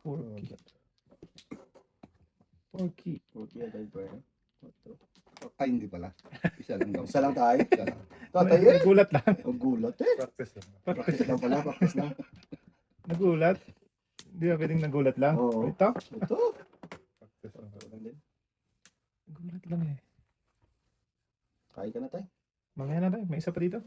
Porky. Porky. Porky at Albert. Ay, hindi pala. Isa lang daw. Isa lang tayo. Isa lang. Tatay eh. Nagulat lang. Ang gulat eh. Practice lang. Practice lang pala, practice lang. Nagulat. Hindi ba pwedeng nagulat lang? Oo. Ito? Ito. Practice lang. Nagulat lang eh. Kain ka na tayo. Mamaya na tayo. May isa pa dito.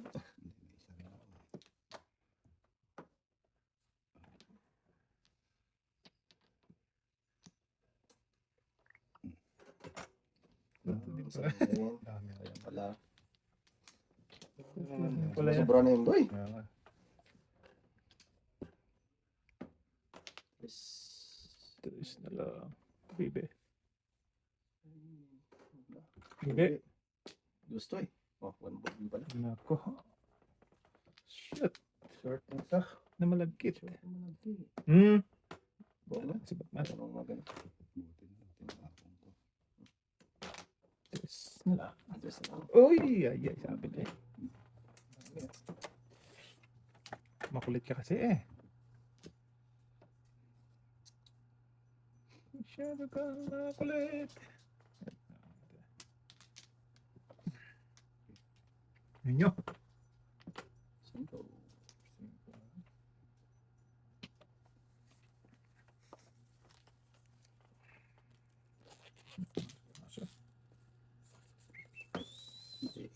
Ayan. Dami. Ayan pala. Wala yan. Sobra na yun boy. Kaya nga. Yes. Tulis na lang. Bibe. Bibe. Gusto eh. Oh, one ball din pala. Nako. Shit. Short na sa. Na malagkit. Hmm. Wala. Si Batman. Anong maganda? Buti na. Tinapon ko. Tulis na lang. Address na lang. Uy! Ay, ay, sabi na eh. Makulit ka kasi eh. Masyado kang makulit. Yun nyo. Cinco. Okay.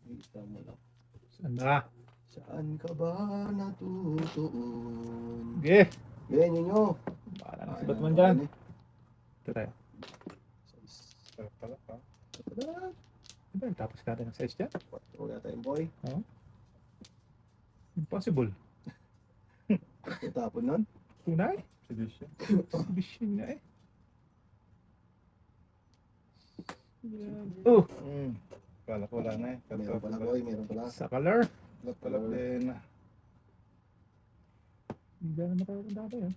Kita mo lang. Saan ba? Saan ka ba natutuon? Sige. Ganyan nyo. Bahala na si Batman dyan. Ito tayo. Sarap pala pa. Diba? Tapos natin ang size dyan. 4 yata yung boy. Impossible. Tapon nun. Tunay? Sedition. Exhibition nga eh. Oh! Kala ko wala na eh. Meron pala boy, meron pala. Sa color. Palap din. Hindi na makakanda tayo.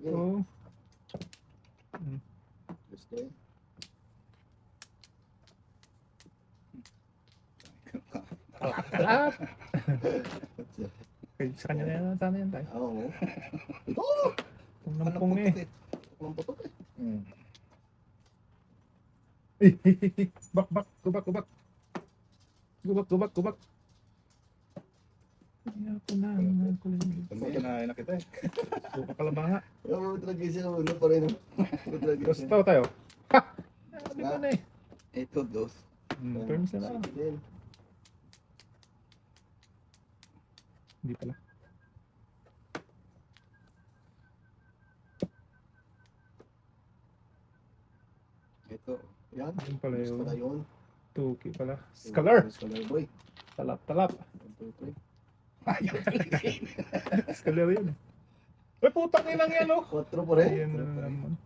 Yan. Oh. Gusto eh. Kalap! Kaya sa kanya na yan. Sana yan tayo. Oo. Ito! Kung nampong eh. Ang putok eh. Bak, bak, gubak, gubak. Gubak, gubak, gubak. Kaya ko na, Kinain na kita eh. Suka kalabanga. Pero talaga siya ulo pa rin. Gusto tayo. Ha! Hindi ko na eh. Ito, dos. Terms na lang. Hindi pala. Ito. Yan. Yun pala Gusto yun. pala yun. Tuki pala. Scholar. Scholar boy. Talap, talap. 1, 2, 3. Ayaw talaga yun. Scholar yun eh. Uy, putang ilang yan oh. 4 pa rin. Ayan na naman.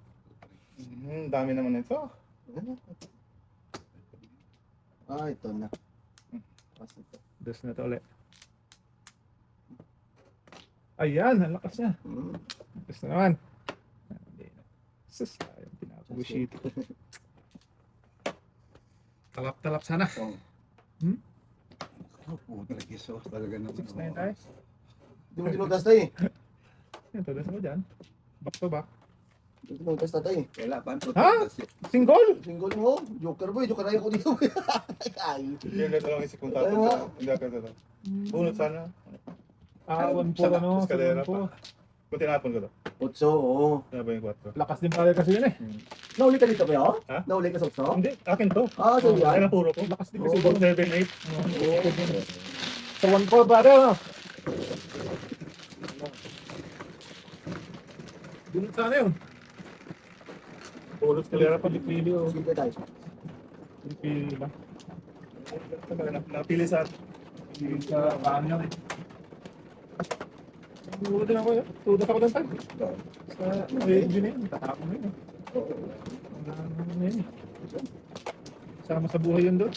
Dami naman ito. Ah, ito na. Pass ito. Dos na to ulit. Ayan, ang lakas niya. Dos na naman. Hindi na. Sus, ayun, pinapabushit. Talap-talap sana. Oh. Oh, talaga sauce talaga naman. 6 na yun tayo. Hindi mo tinutas tayo eh. Ito, dos mo dyan. Back to back. Hindi mo tinutas tayo eh. Wala pa. Ha? Single? Single mo. Joker boy. Joker na ko dito. Ay. Hindi na lang isip kong tapos. Hindi ako ito. Bunot sana. Awan po ano. Eskalera po. Kung tinapon ko to. 8, oo. Ano ba yung 4? Lakas din pala kasi yun eh. Nauli ka dito ba yun? Ha? Nauli ka sa utso? Hindi, akin to. Ah, so Ay yan. na puro ko. Lakas din Kasi kasi. 7, 8. Sa 1-4 pare ano. Bunot sana yun. Puro eskalera pa. Pili o. Sige tayo. Pili lang. Napili sa Pili sa paan yun eh. Tulad din ako yun. Tulad ako doon tayo. Sa radio na yun. Tatapon na yun eh. Ano na yun eh. Sama sa buhay yun doon.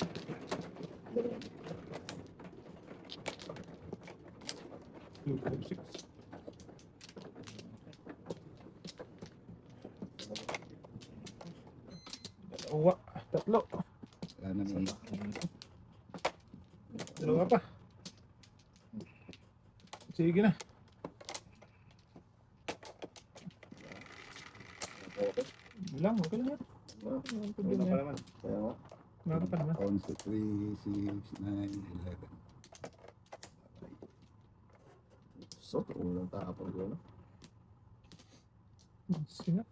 Dalawa. Tatlo. Wala naman. Dalawa pa. Sige na. Lang, okay lang yan. Ah, Walang Una problema pa yan. naman. Kaya nga. Meron pa naman. 1, 2, 3, 6, 9, 11. So, unang tapang ko na. Sige nga.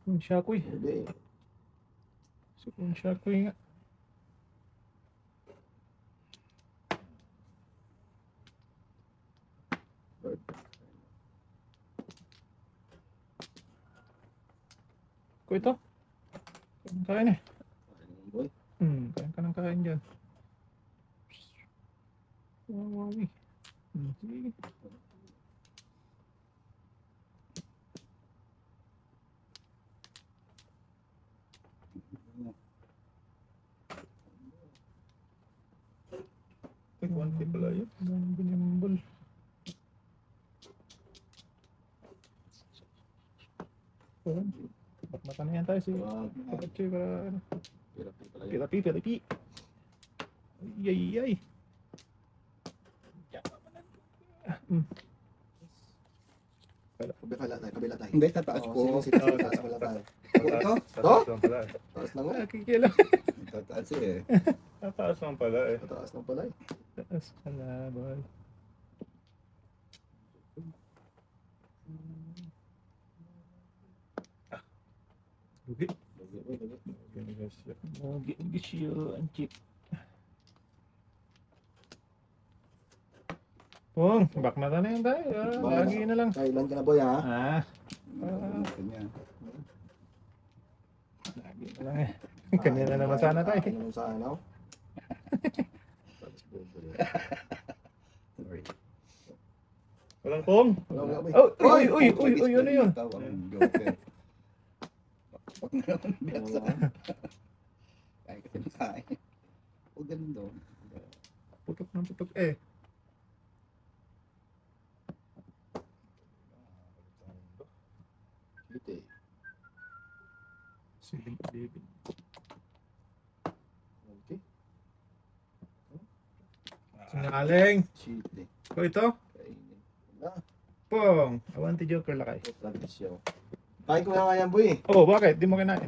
Yung Shakoy. Hindi. So, yung Shakoy nga. Bird. Ko ito. Kain eh. Ayun, boy. Kain ka ng kain dyan. Wawawi. Sige. Ay, 1K pala yun. Yung binimbol. Ayan. Ba't matanayan tayo si Wag. Kapatid para ano. Pirapi pala yun. Pirapi, pirapi. Ay, ay, ay. Kabila tayo. Hindi, tataas Oo, po. sige, sige, taas pala tayo. Ito? Tataas lang pala eh. Taas lang nga. Nakikialam. Tataas eh. Tataas lang pala eh. Taas lang pala eh. Taas pala, boy. Lugi. Lugi, boy, lugi. Lugi siya, ang chip. Pong, back na yan tayo. Lagi na lang. Kailan ka na, boy, ha? Ah, Ganyan. lagi na lang eh. Kanina naman sana tayo. Kanina naman sana, no? Sorry. Walang pong. Wala, wala, boy. Oh, uy, ano yun? Tawag ang joker. Wag na naman biyasa. Kaya kasi nakain. O ganun daw. Putok ng putok eh. Hindi. Siling David. Okay. Singaling. Cheat eh. Ko ito? Kainin. Wala. Pong, awanti joker lakay. Tradisyon. Kain ko na nga yan, boy. Oh, bakit? Di mo kinain.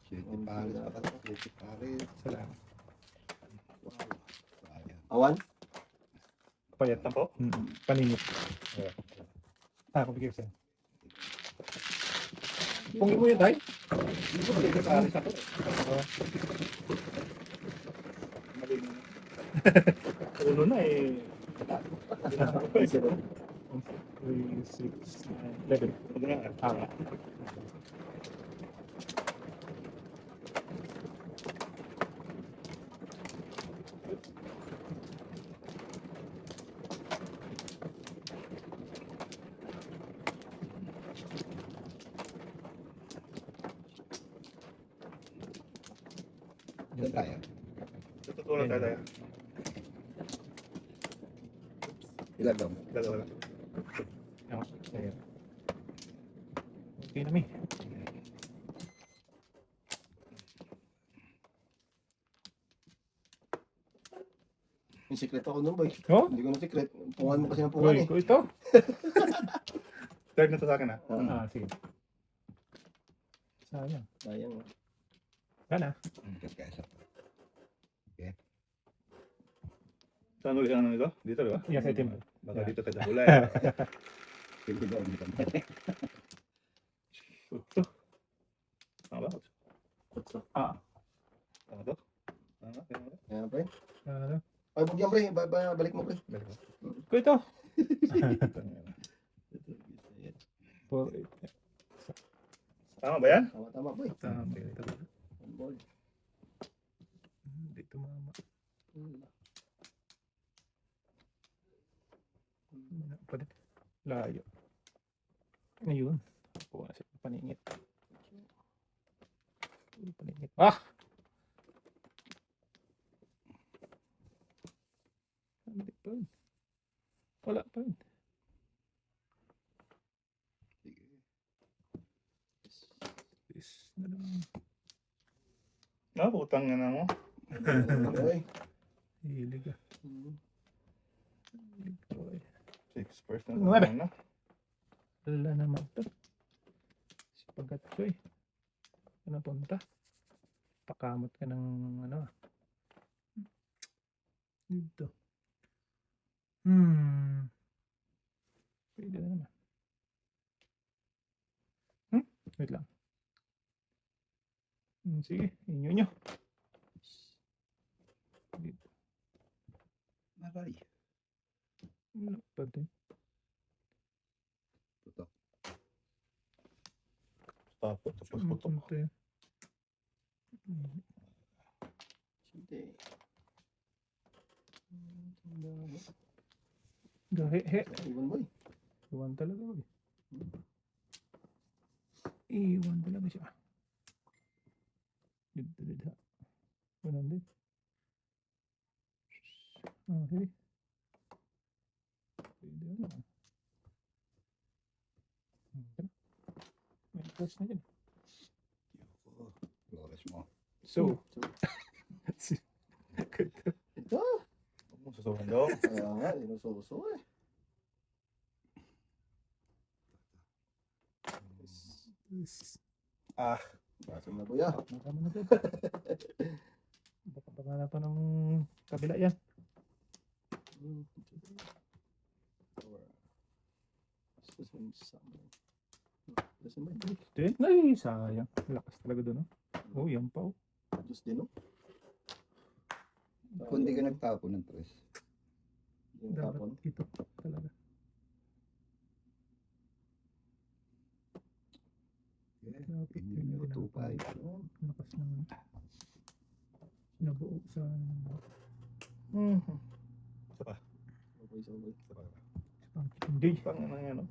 Shit, Paris pa kasi. Shit, Paris. Salamat. Sayang. Awan? Payat na po? Paningit. Kung bigay ko sa'yo. Pungin mo yun, tay? Hindi ko balik sa Paris ako. Ulo na eh. 3, 6, 9, 11. Ulo na. Tama. Ilan tayo? Tututulan tayo. Ilan daw? Dalawa lang. Ayan. Okay na, mi. Yung secret ako nun, boy. Oh? Hindi ko na secret. Pungan mo kasi ng pungan Uy, eh. ko ito? Third na to sa akin ah. Ah, sige. Sayang. Sayang. oh. Sana. Kaya Saan ulit ang ano nito? Dito di ba? Yes, I think. Baka dito tayo hula eh. Hindi daw, hindi daw. Ito. Tama ba? Kutso. Tama to? Tama? Tama ba? Ayan, pre. Ano? Ay, huwag yan, pre. Balik mo, pre. Ko ito? 4, 8. Tama ba yan? Tama, boy. Tama, ito. One ball. Hindi tumama. Pwede. Layo. Ayun. Puwa na siya. Paningit. Paningit. Ah! Hindi pa rin. Wala pa rin. Is na lang. Putang na mo. Okay. Hilig ah. Hilig ko eh. 6 first na. Nuebe. Na. Wala naman to. Sipagat ko eh. ka napunta? Pakamot ka ng ano. Dito. Pwede na naman. Wait lang. Sige, inyo nyo. Dito. Aray. Wala pa din. Putok. Tapos, tapos putok. Punta yun. Hindi. Gahe, he. Iwan boy. Iwan talaga boy. Iwan talaga siya. Dito, dito. Ganun din. Sige. Pwede na. May close na dyan. Flores mo. So. Ito. Huwag mo susukan daw. Kaya nga, inususo eh. Ah, Baso na kuya. Nakama na to. Baka baka pa ng kabila yan. Din? Ay, sayang. Lakas talaga doon. Oh, yan pa oh. Tapos din oh. Kung di ka nagtapon ng tres. Yung tapon. Dapat ito talaga. Dapat Hindi yun nyo yung tupay. lakas ng nabuo sa isa pa. Okay, so okay. Isa pa. hindi. Pang ano yan, no?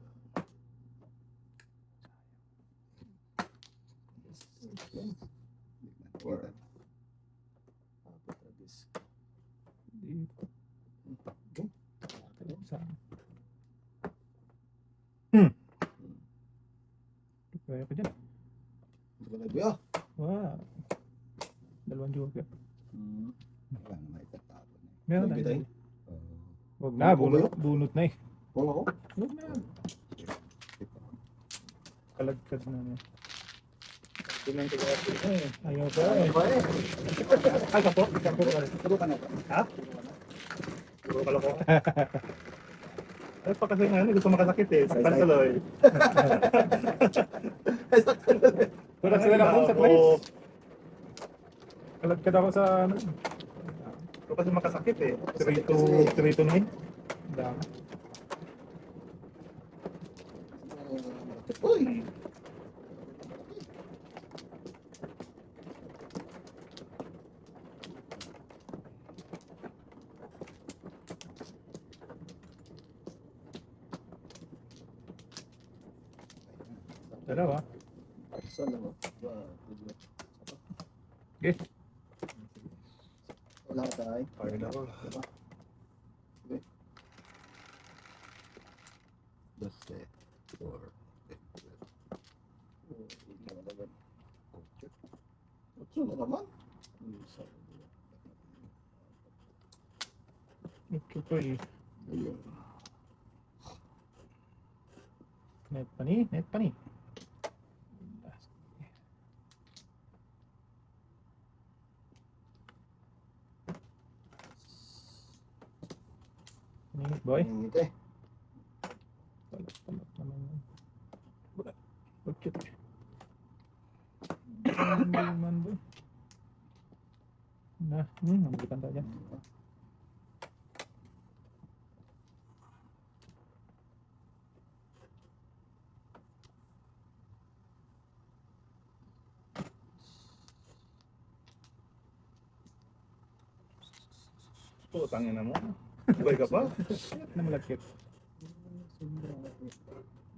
Or, Tapos tapos. Dito. Sa kaya ko dyan. Ito ka na kuya. Wow. Dalawang joker. wala na may tatapon. Meron May na. bitay? Huwag na, Okay. bunot na eh. Kung ako? Huwag na. Kalagkad na niya. Tingnan ko kaya. Ayaw pa Ano eh. ba eh? Ay, kapo. Kapo ka rin. Turo ka na ba? Ha? Puro ka loko. Ay, pa kasi nga, gusto makasakit eh. Saktan tuloy. Wala sila na ako sa place. Kalagkad ako sa ano. Pero kasi makasakit eh. 3 to Kasi- 3 to 9. Dami. Uy! Dalawa. Saan lang oh? Okay. Wala ka tayo. Kaya na ako. Dose. Or, Otso na naman. Ito pa eh. Ayun. Net pa ni. Net pa ni. Init boy. Ingit eh. Palat naman yun. Bakit? Hindi man boy. Na, nabutan tayo dyan. Putangin na mo. Buhay ka pa? Na malagkit.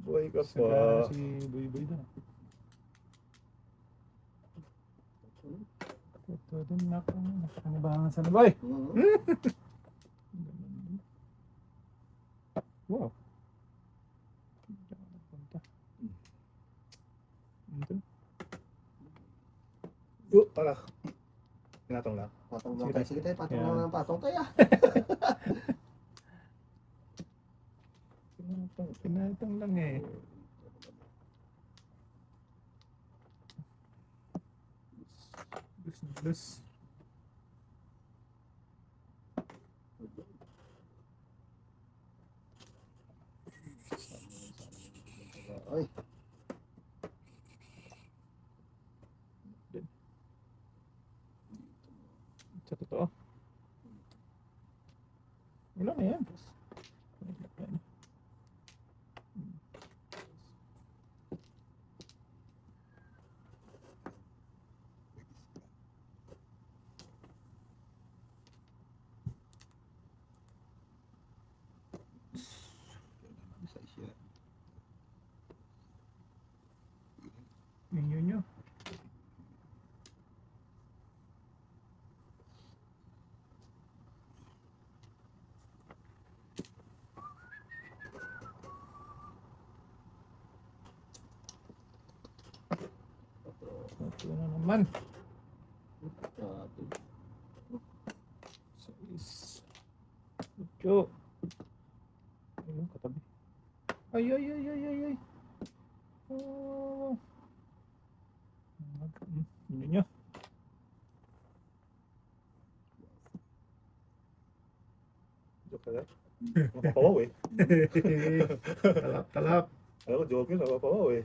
Buhay ka pa. Saka si Boy Boy doon. Ito din nakakanibangan sa boy. Wow. Ito. Pala. Pinatong lang. Patong lang tayo. Sige tayo, patong lang ng patong tayo. Pinatang lang eh. Dos. Ay, Sa totoo. Wala na yan. Bisa siya. Yun. Ito na naman. grabe. 6. 8. Ayun, katabi. Ay. Oh. Yun nyo. Joke ka lang. Napapawaw eh. Talap. Alam ko, joke yun, napapawaw eh.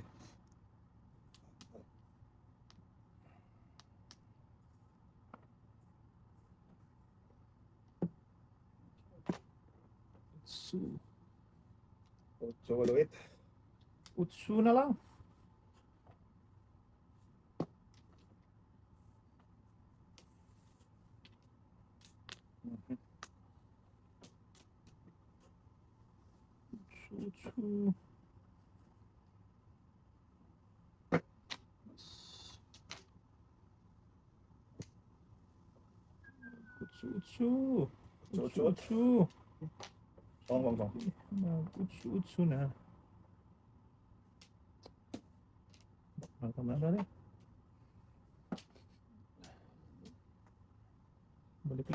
Ocho maluit. Utsu na lang. Utsu. Utsu. Bang. Utsu na. Tama rin. Balik.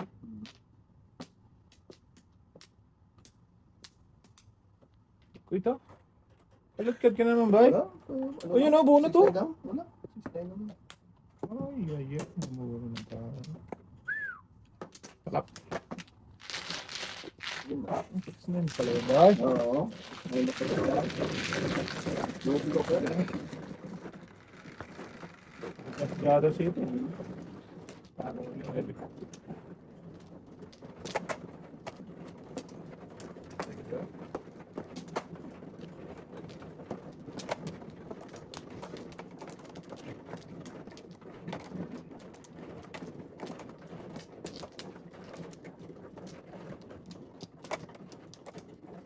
Ito. Agad ka naman ba? Wala. Ayun na, buo na to. 69 lang? Wala. 69 lang. Ay. Muro na pa. Talap. Yun na. Saan pala yun ba? Oo. Ayun na pala. Lugi ko pala. Masyado siya ito. Paano yung edit?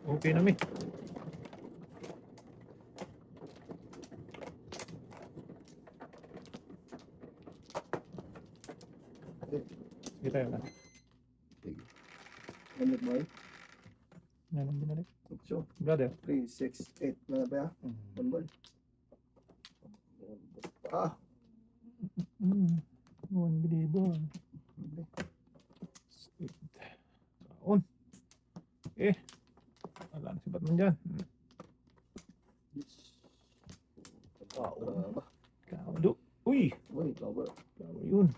Okay na mi. Sige tayo na. Ano ba? Nalang binalik. So, Brother. 3, 6, 8. Ano ba? One ball. Ah. One bilibon. Taon. Wala na si Batman dyan. Ba? Kaudo. Uy! Uy, cover. Flower yun.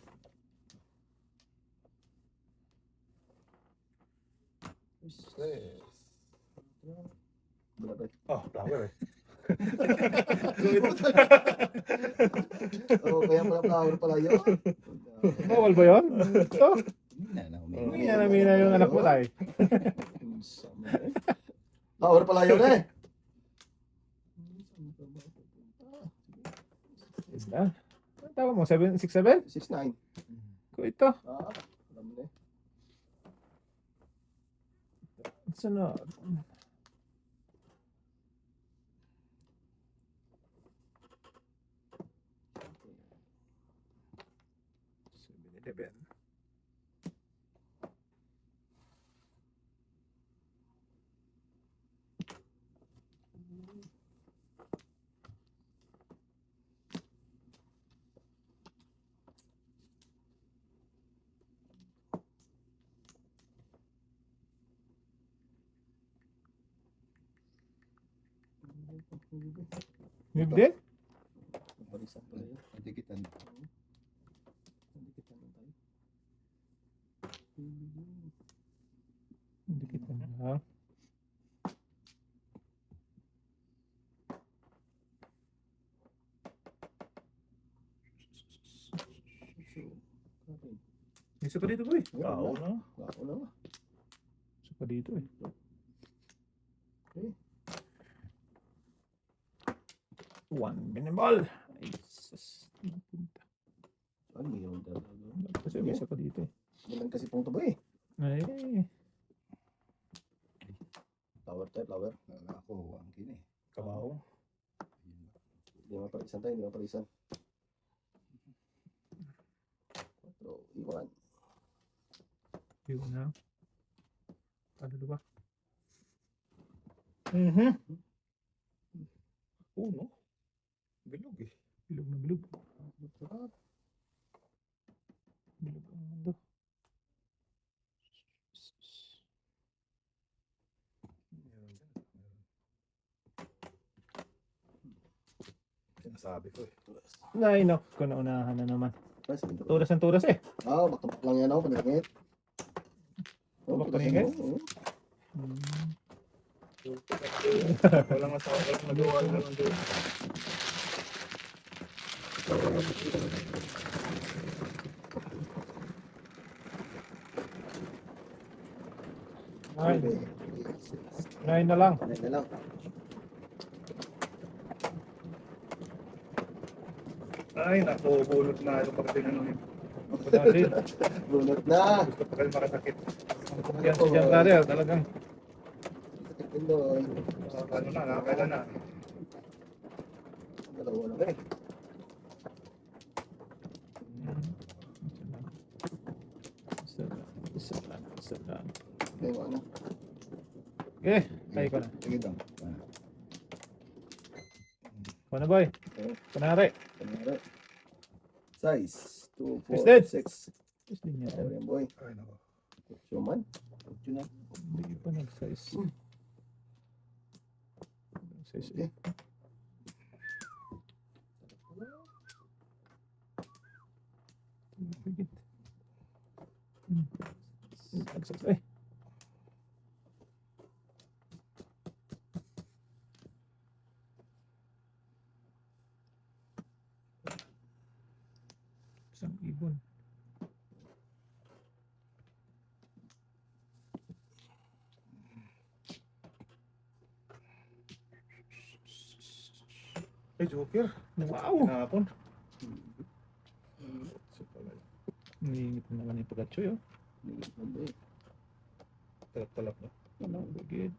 Malapit. Oh, flower eh. Oo, kaya pala flower pala yun. Bawal ba yun? Ito. Mina Mina yung anak mo tayo. Flower pala yun eh. Isa. Ang tawag mo? 767? 6'9". Ko ito. Alam mo na eh. Sunod. Seven. Mib din? Balisan pala yun. Dikitan. Ah, isa pa dito boy. Kao na. Ako na. Isa pa dito eh. Okay. One minimal. Ay, sus. Napunta. Ay, hindi naman talaga. Kasi may isa pa dito eh. Bulan kasi pong tubo eh. Ay, Tower tayo, flower. Wala ako, ang kini. Kamao. Hindi naman parisan tayo, hindi naman parisan. 4, iwan. yun na. Padalo ba? Uno. Bilog eh. Bilog na bilog. Bilog ang mundo. Meron dyan. Sinasabi ko eh. Nay, naku, naunahan na naman. Ay, sige. Turas ang turas eh. Back-to-back lang yan ako, paningit. Back paningit? Walang asawa, walang magawa na lang doon. Nine. Nine na lang. Ano na lang. Ay, naku, bulot na. Ito pa kasi ano eh. Pagdasin. Bunot na. Gusto pa kayo makasakit. Ang kumpiyansa dyan Karel. Talagang. Pinoy. Ano na, nakakailan na. Dalawa lang eh. Isa lang. Isa lang. Isa lang. Ay, ano. Okay. Tayo ko na. Sige daw. Paano boy? Panari. Paningit. Size. 2, Is 4, that? 6. Yes, din niya. Ayan, boy. Ay, naku. Suman. Yun na. Hindi pa nag-size. Size Okay. Higit. Ay. Isang ibon. Ay, Joker. Wow! Nakapon. Nangingit na naman yung pagkatsoy, oh. Talap-talap na. Ano, bagid.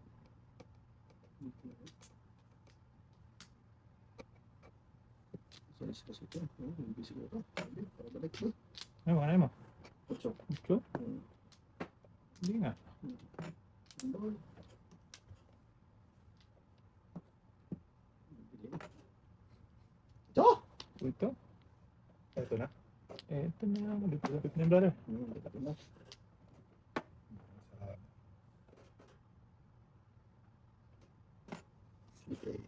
Size kasi ito. Busy ko ito. Para balik ko. Ay, wala mo. 8. Ito? Hindi nga. Ito! Ito? Ito na. Ito na. Malupit na yung brother. Ito na. Okay.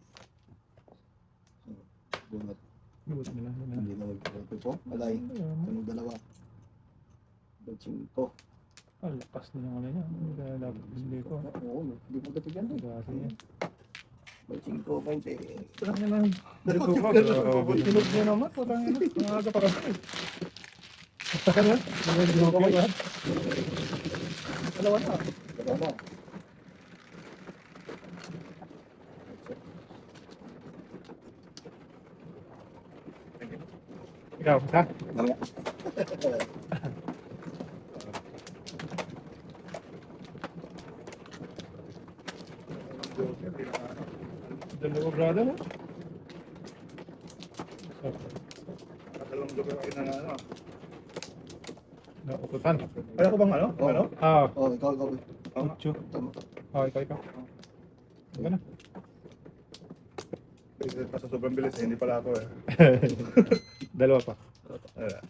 Bunot. Buot nila. Hindi na nagpapalito po. Alay. Anong dalawa? 5. Ang lakas na ng ano niya. Dapat hindi ko. Oo, hindi mo kapigyan eh. Kasi yan. 5, 20. Parang naman. Dito ko. Tinog niya naman. Parang ano. Ang aga para sa Saka na. Dalawa na. Dalawa na. Ikaw, ha? Joker, di na ano. Dalawa brother, ha? Dalawang Joker kayo na ano. Naututan. Ay, ako bang ano? Oh. Ano? Ah, Oh, ikaw. Oo nga. Ucho. Tama. Ah, ikaw. Ano na? Kasi pa sa sobrang bilis, eh, hindi pala ako eh. Dalawa pa. Ayan.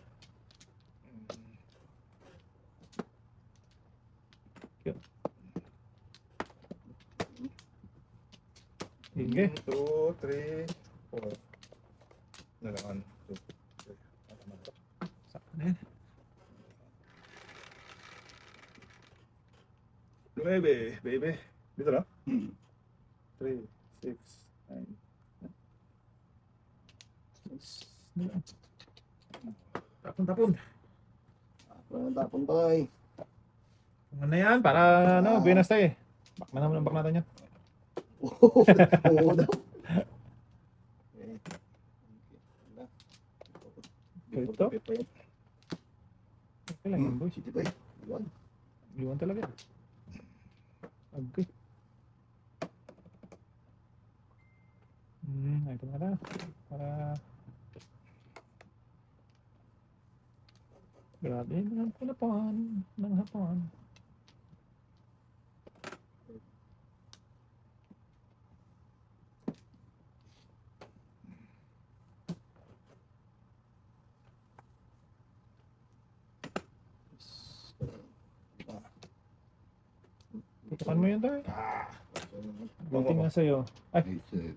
Sige. 2, 3, 4. Nalangan. 2, 3. Saan na yan? Baby, baby. Dito na? Hmm. 3, 6, 9. Tapon. Walang tapon boy. Ano na yan? Para ano, Buenas tayo. Bak na naman ang bak natin yan. Oo daw. Ito? Okay lang yan, boy. City boy. Yun. Iwan talaga. Okay. Ito na lang. Para... Grabe naman pala ng hapon. Tutukan mo yun tayo. Buti nga sa'yo. Ay, Nice.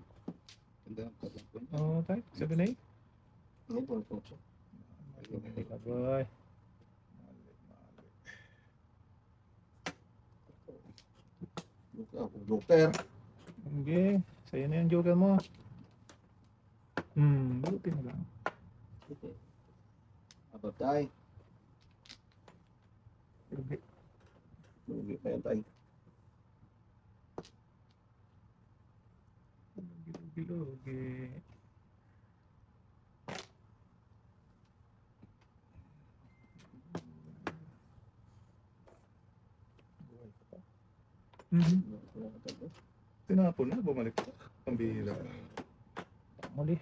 Ganda ng pagkakuan. oo tayo. 7-8. Ano po ito? Teka boy. Joker. Okay. Sa'yo na yung joker mo. Buti na lang. Abab tayo. Okay. Lugi pa yan tayo. Okay. Tinapon na, bumalik pa. Pambihira. Muli.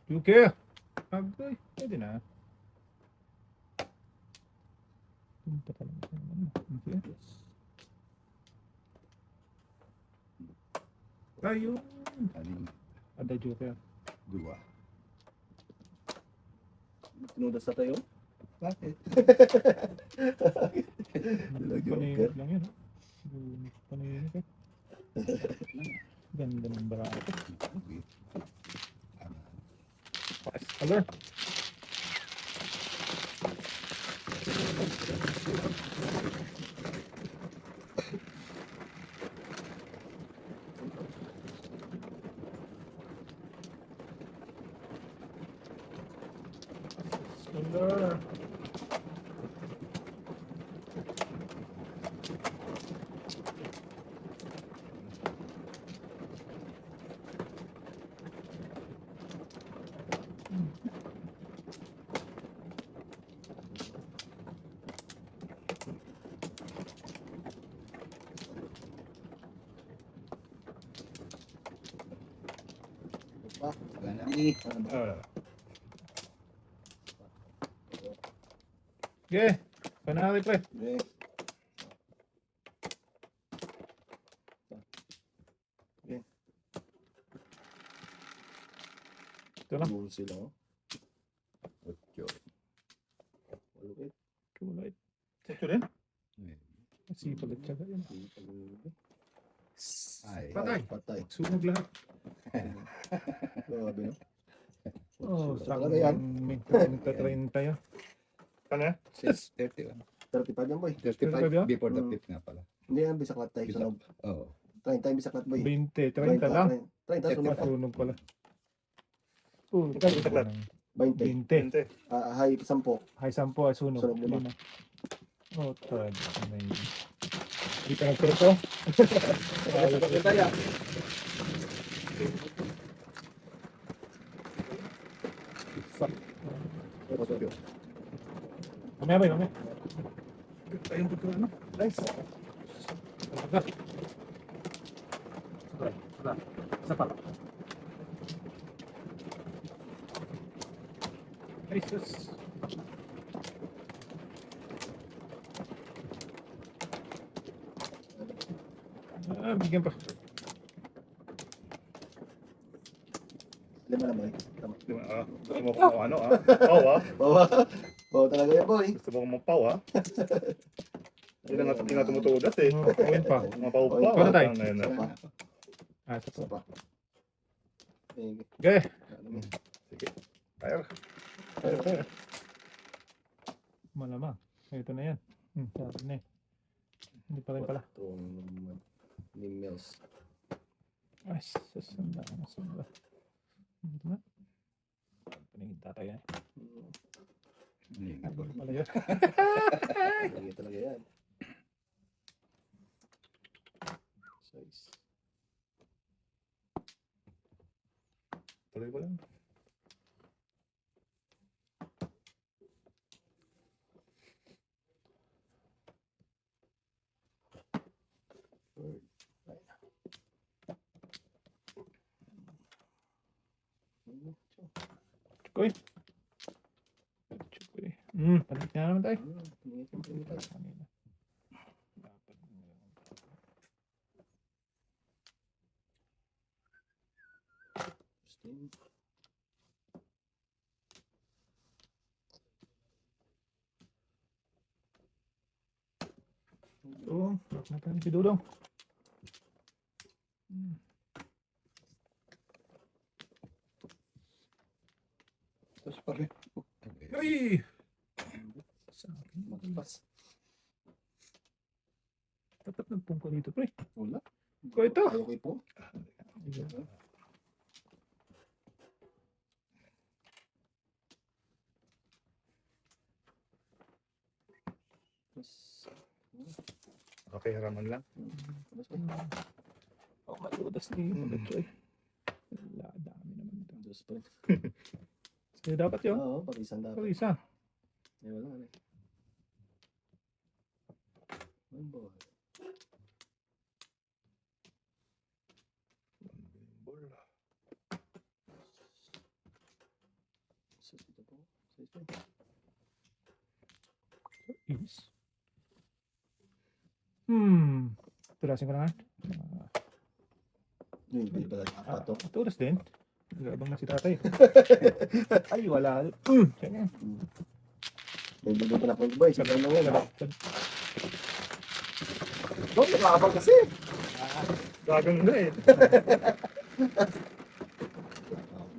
Okay. Agay. Pwede na. Punta ka lang. Okay. Ayun. Aling Ada joker. dua. Tinudas na tayo. Bakit? Paninig lang yun. Paninig eh. Ganda ng barako. Okay. Pass color. Color. Gana. Okay. Panali pre. Eh, Ito lang. bull sila. Oh. Ocho. Malupit. Kulay. Ito rin? Sipag at syaga yan. Ay. Patay. Patay. Sunog lahat. Grabe no? Oh, Talaga yan. May 30 tayo. Ano yan? 31. 35 yan boy. 35 before the Mm. fifth nga pala. Hindi yan bisaklat tayo. Bisa- Sunog. Oo. 30 bisaklat boy. 20, 30 lang. 30 sunog pa. Sunog pala. Oh, Saklat. 20. 20. Hindi. High 10. Hay 10 ay sunog. Sunog lima. Lima. Oh, tad. Amazing. Hindi ka nagpirto? Mamaya ba yun? Mamaya. Ayun po ito, ano? Nice. Isa pa. Ay, sus. Bigyan pa. Lima na boy. Tama. Gusto mo kung ano, Pau, Bawa. Bawa talaga yan boy. Gusto mo kung pau, Hindi na nga tumutudas eh. Oh, Uwin pa. Mga pau Paano tayo? Ano yun, Isa pa. Ah, isa Isa pa. pa. Eh, Okay. ano Sige. Fire. Fire. Malamang. Ito na yan. Sabi na eh. Hindi pa rin pala. Ni Mills. Ay, sasanda. Nasanda. Ito na. Paningin tatay yan. Ano pala yun? Hindi talaga yan. Size. Tuloy ko lang. Koy. Palit nga naman tayo. Kanina. Dapat Oo, na tayo si Dudong. Tapos pa rin. Uy! Sa akin. Magpas. Dapat nagpungko dito, pre. Wala. Ko ito. Ayaw ko po. Okay, raman lang. Oh, maludas ni Pagkachoy. Wala, dami naman ito. Diyos pa rin. Sige, dapat yun. Oo, pag-isang dapat. Pag isa. Eh, wala na. One ball. Ball. So, dito po. Size pa. Is. Tulasin ko na nga. Yun, hindi pala pato. Tulas din. Nag-abang na si tatay. Ay, wala. Sige. Hindi pa na point boy. Sabi na wala. Oh, nakakabang kasi. Gagawin na eh.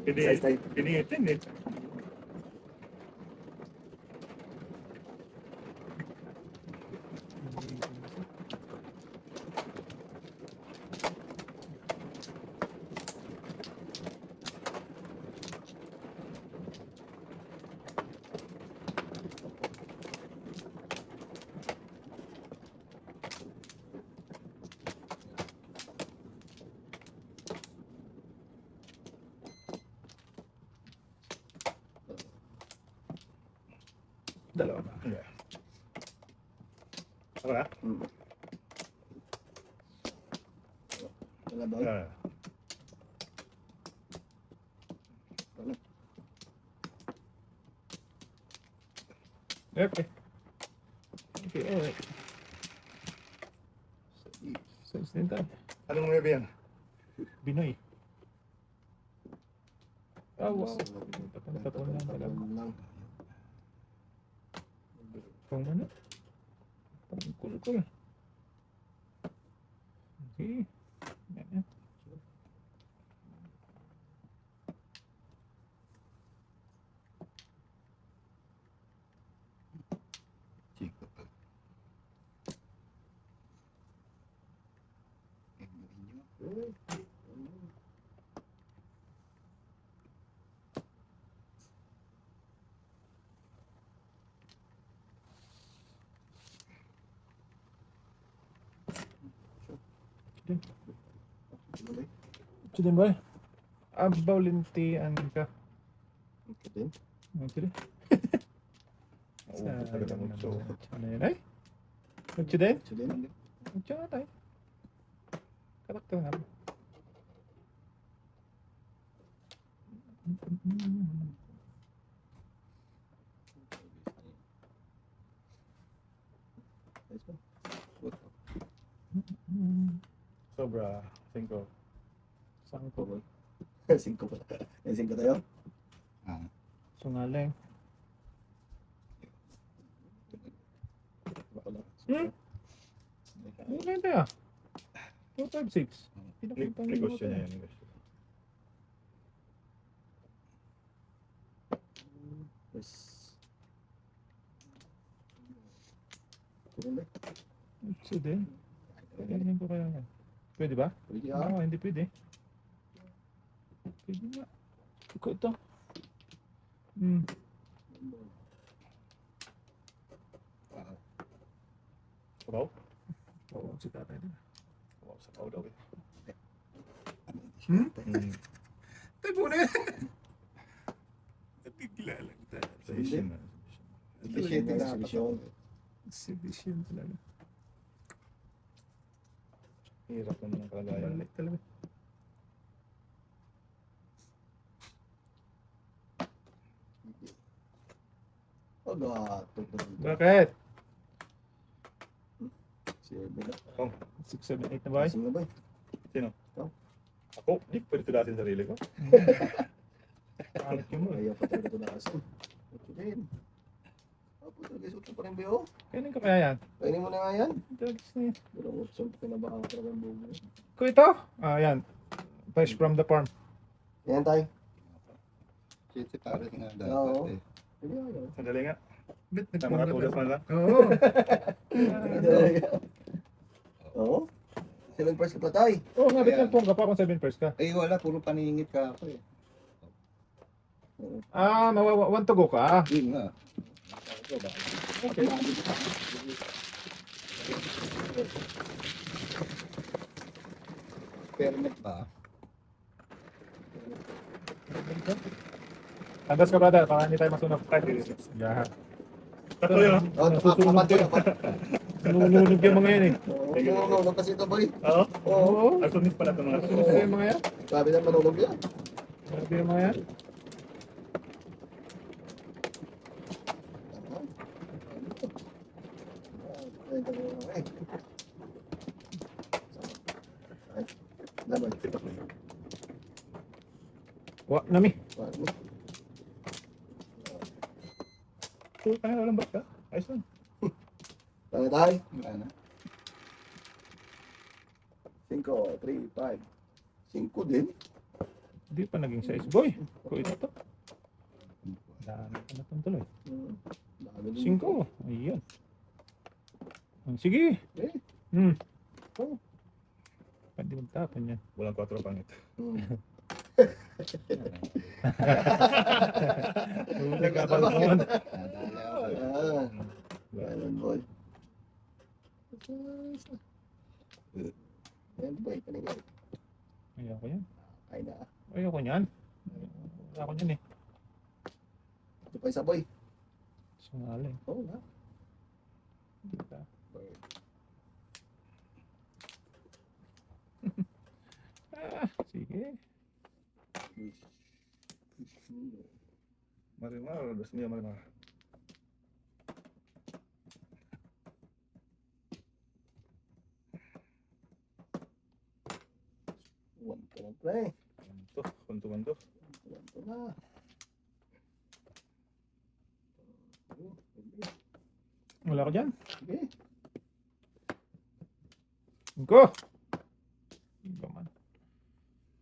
Size tayo. Pinitin eh. Dalawa ba? Yeah. Tara. Wala ba? Ah. Okay. Okay, alright. Size din tayo. Anong may yan? Binoy. Oh, wow. Tapon lang pala. lang. Kung ano? Cool. Okay. Yan. Chico. Ito din ba? Abaw lintian ka. Ito din. Ito din. Oo, talaga mo. So, Ano yun ay? Ito din? Ito din. Ito nga tayo. Karakter nga. Size pa. sobra. 5. Sangko. Boy. 5 pala. 5 tayo. Ah, Sungaling. Baka lang. Okay tayo. 256. Pinakita niyo Negosyo tayo. niya yan. Negosyo. Yes. Tuloy. Ito din. Ganyan ko kaya yan. Pwede ba? Pwede ah. Oo, hindi pwede. Pwede nga. Ito. Hmm. Sabaw? Oo, si tatay din. Wow, sabaw daw eh. Hmm? Hmm. Tayo po na yan. Bigla lang tayo. Exhibition na. Exhibition na Exhibition. Exhibition talaga. Hirap naman ang kalagayan. Balik talaga. Oh, gato. Bakit? 7 na. 6, 7, 8 na ba? Lasing na ba? Ako, di pwede tulasin sarili ko. Pangit yung mo. Ayaw pa talaga ito na asin. Ito din. Apo talaga isuot pa rin ba yun? Kainin ko kaya yan? Kainin mo na nga yan. Dogs na yan. Walang option pa na baka talaga ang bugo. Ko ito? Ah, yan. Fresh from the farm. Yan tayo. Siyete pare nga Oo. dapat eh. Pwede ayaw. Sandali nga. Bit Tama ka tulas man lang. Oo. Oo. 7 first ka pa tayo. Oo nga, bit nagpongga pa kung 7 first ka. Eh wala, puro paningit ka ako eh. Ah, want to go ka? Yun nga. Okay. Permit ba? Tandas ka brother, para hindi tayo masunog. Yeah. Tatlo yun. Oh, Nasusunog papansin ko. ka pa. Nununog yung mga yan eh. Oo, manunog kasi ito boy. Oo. Oo. Asunis pala ito mga Nasusunog ko yung mga yan. Sabi na manunog yan. Grabe yung mga yan. Laban. Wa, nami. So, kaya walang ba't ka? Ayos lang. Tanga tayo. Wala na. 5, 3, 5. 5 din. Hindi pa naging size boy. Ko ito to. Dami pa na itong tuloy. Dami din. 5. Ayan. Sige. Eh. Hmm. Pwede magtapon yan. Walang 4 pangit. Huli ka pa naman. Nadala ako. Ah, ganun boy. Yan boy, kanina. Ayoko yan. Ay na. Ayoko yan. Wala ko yan eh. Ito pa isa boy. Sungaling. Oo na. Diba? Sige. Marimar, das niya marimar. One ka na pre. Ito, kunto-kunto. One ka na. Wala ko dyan. Sige. 5. Iba man.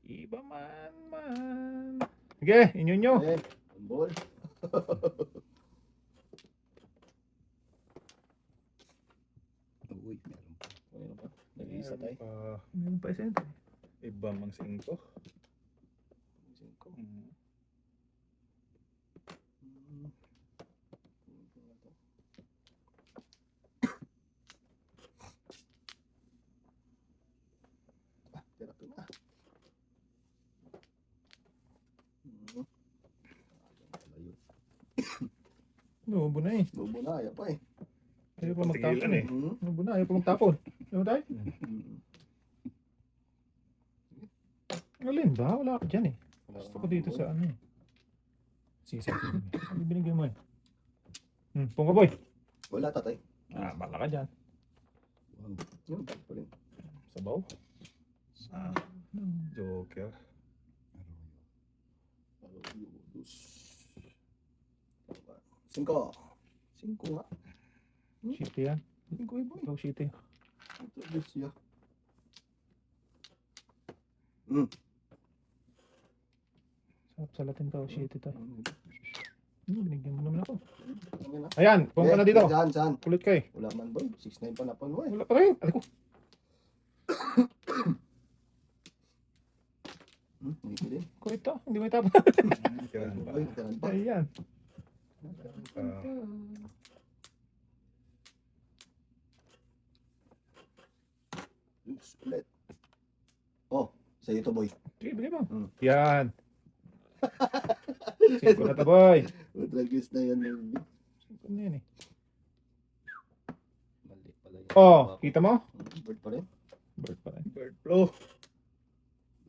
Iba man. Sige, inyo nyo. Eh, ball. Uy, meron pa. Ano ba? Nag-iisa tayo. Meron pa isa ito. Iba mang 5. 5. Tira ko na. Nubo na eh. Bubo na, ayaw pa eh. Ayaw pa magtapon Tigilan eh. eh. Nubo na, ayaw pa magtapon. Ano tayo? Alin ba? Wala ka dyan eh. Gusto ko dito sa ano eh. Sige. Ano binigyan mo eh? Pungka boy. Wala tatay. Ah, bala ka dyan. Wow. Yun, balik pa rin. Sabaw. Joker. Dos. 5. 5 nga. Shitty yan. 5 eh boy. Ikaw shitty. Ito dos siya. Sarap sa Latin to. Shitty to. Binigyan mo naman ako. Ano na? Ayan, kung ka na dito. Saan? Kulit ka eh. Wala man boy. 6'9" pa na pa mo eh. Wala pa rin. Ay ko. Hindi ko din. Kulit to. Hindi mo itapon. Kailan ba? Boy, kailan pa? Ayan. Ulit. Oh, sa'yo to boy. Sige, bigay mo. Hmm. Yan. Singko na to, boy. Matragis na yan. Melvin. Singko na yan eh. Mali pala yan. Oh, kita mo? Bird pa rin. Bird pa rin. Bird flu.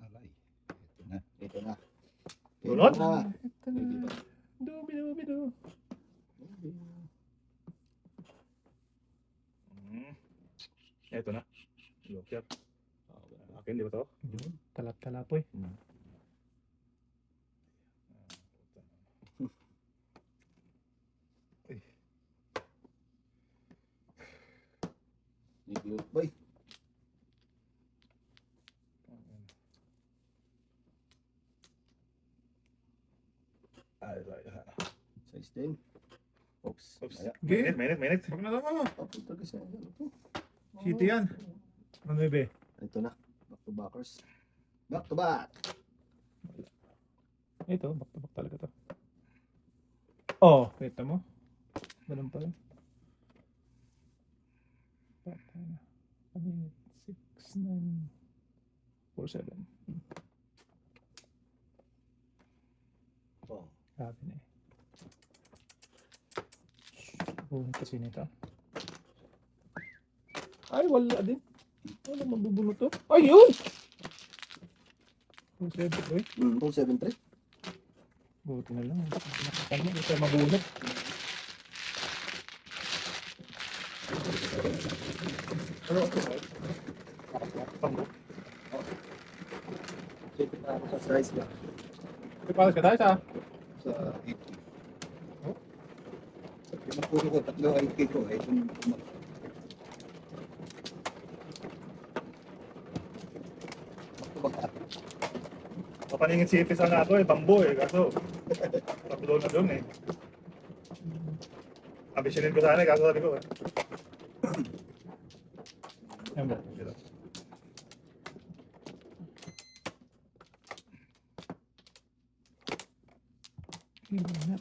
Alay. Ito na. Ito na. Bunot? Ito na. Ito na. Dubi-dubi-du. Ito na. Lokyat. Akin, di ba to? Yun. Talap-talapoy. Niglut boy. Size 10. Oops. Oops. Maya. Minute. Huwag na naman. Oh, putragis na yan. Ito. City yan. Ano ba? Ito na. Back to backers. Back to back. Ito, back to back talaga to. Oh, kita mo? Ganun pa rin. Patay na. 6, 9, 4, 7. Oh. Sabi na eh. Buhin kasi nito. Ay, wala din. Wala mabubunot to. Ay, yun! 4, 7, boy. 473. Buti na lang. Nakakal mo, kasi mabunot. Ano? Pambo. Check na ako sa size ba? Ipalas ka tayo sa... Sa 80. Yung magpuro ko, 3 IK ko. Ito yung Papaningin si Ipis nga ako eh, bambo eh, kaso tatlo na doon eh. Ambisyonin ko sana eh, kaso sabi ko eh. Yan ba?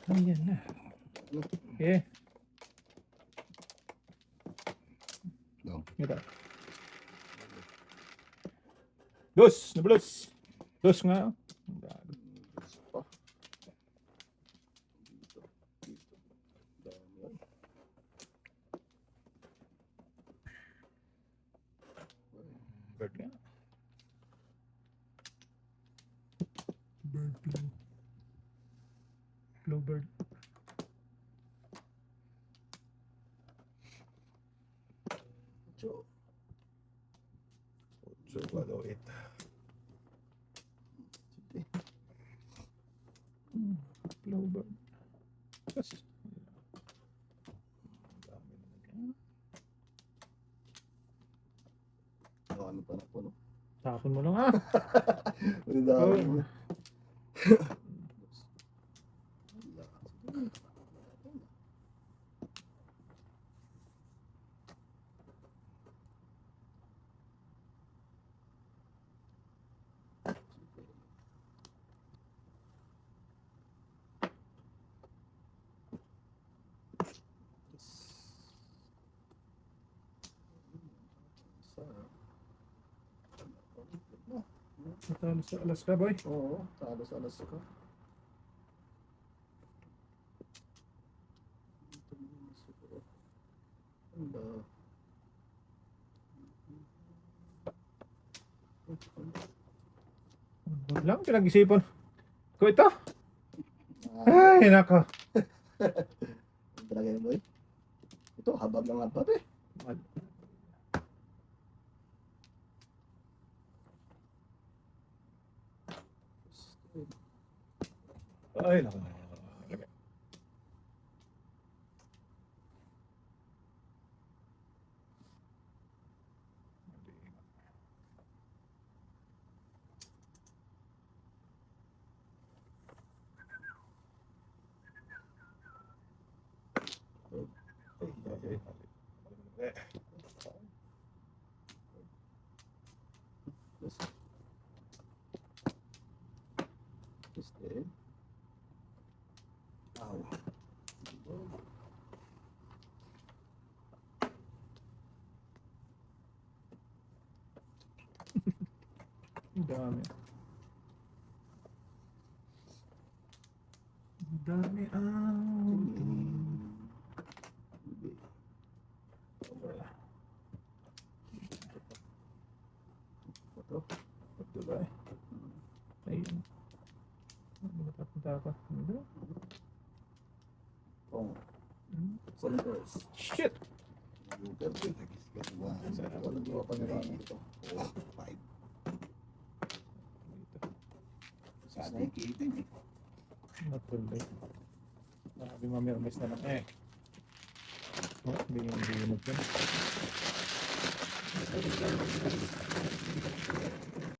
Ayan na. Okay. No. Ito. Dos! Nabulos! Dos nga. Bird nga. Bird blue. Bluebird. So, 8. Bluebird. Yes. ano pa na po, no? Tapon mo lang ah. Ang dami Oh. mo. Natalo sa Alaska, boy. Oo, talos-alas ka. Wala lang, pinag-isipan. Ko ito. Ay, nako. Talaga yun, boy. Ito, habab ng habab eh. Ay, naku. Okay. Ow. Ang dami. Ang dami ang... Ito. Pagtulay. Ayun. Ano ba tapunta ako? Ano? Oh, Hmm? cylinders. Shit! Google. Walang gawa pa nila ito. 4, 5. Dito. Sa atin, kitin eh. Natuloy. Grabe mamirmis na lang eh. Oh, hindi mag